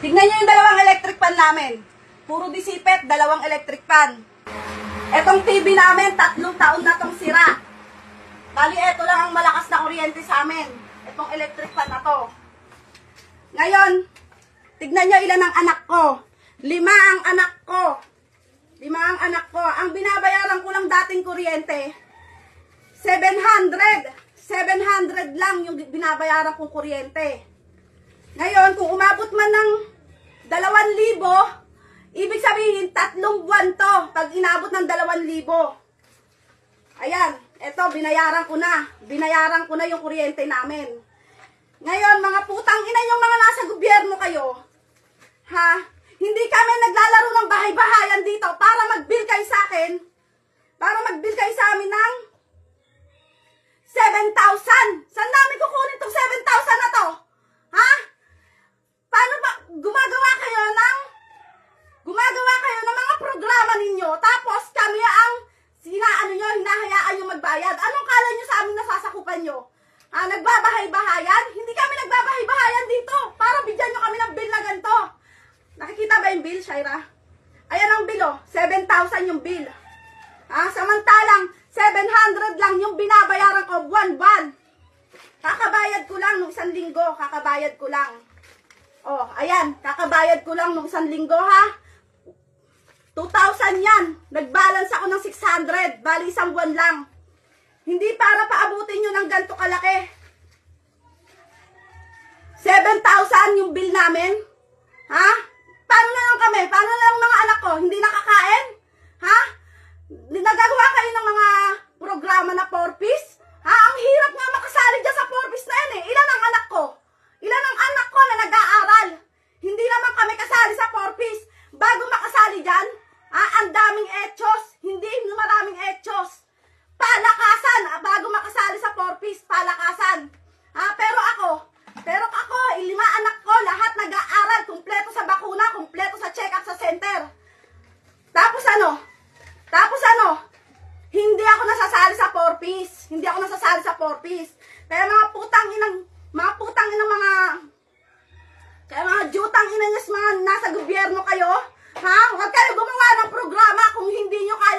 Tignan nyo yung dalawang electric fan namin. Puro disipet, dalawang electric fan. Etong TV namin, 3 taon na tong sira. Bali, eto lang ang malakas na kuryente sa amin. Etong electric fan na to. Ngayon, tignan nyo ilan ang anak ko. 5 ang anak ko. 5 ang anak ko. Ang binabayaran ko lang dating kuryente, 700. 700 lang yung binabayaran kong kuryente. Ngayon, kung umabot man ng 2,000, ibig sabihin, 3 buwan to pag inabot ng 2,000. Ayan, eto, binayaran ko na. Binayaran ko na yung kuryente namin. Ngayon, mga putang ina yung mga nasa gobyerno kayo, ha? Hindi kami naglalaro ng bahay-bahayan dito para mag-bill kayo sa akin. Para mag-bill kayo sa amin ng 7,000. Saan namin kukunin tong 7,000 na to? Ha? Paano ba gumagawa kayo ng mga programa ninyo, tapos kami ang hinahayaan nyo magbayad? Anong kala nyo sa amin nasasakupan nyo? Ha, nagbabahay-bahayan? Hindi kami nagbabahay-bahayan dito para bigyan nyo kami ng bill na ganito. Nakikita ba yung bill, Shaira? Ayan ang bill, oh. 7,000 yung bill. Ha, samantalang 700 lang yung binabayaran ko buwan-buwan. Kakabayad ko lang nung 1 linggo. Kakabayad ko lang. Oh, ayan. Kakabayad ko lang nung 1 linggo, ha? 2,000 yan. Nag-balance ako ng 600. Bali, 1 buwan lang. Hindi para paabutin nyo ng ganito kalaki. 7,000 yung bill namin. Ha? Paano na lang kami? Paano na lang mga anak ko? Hindi nakakain? Ha? Nagagawa kayo ng mga programa na 4-piece? Ha? Ang hirap nga makasali dyan sa 4-piece na yan eh. Ilan ang anak ko? Ilan ang anak ko na nag-aaral? Hindi naman kami kasali sa 4-piece. Bago makasali dyan, ang daming etchos. Hindi maraming etchos. Palakasan. Bago makasali sa 4-piece, palakasan. Pero ako, 5 anak ko, lahat nag-aaral. Kumpleto sa bakuna, kumpleto sa check-up sa center. Tapos hindi ako nasasali sa 4-piece. Hindi ako nasasali sa 4-piece. Kaya mga jutang inang mga nasa gobyerno kayo, ha? Huwag kayo gumawa ng programa kung hindi nyo kaya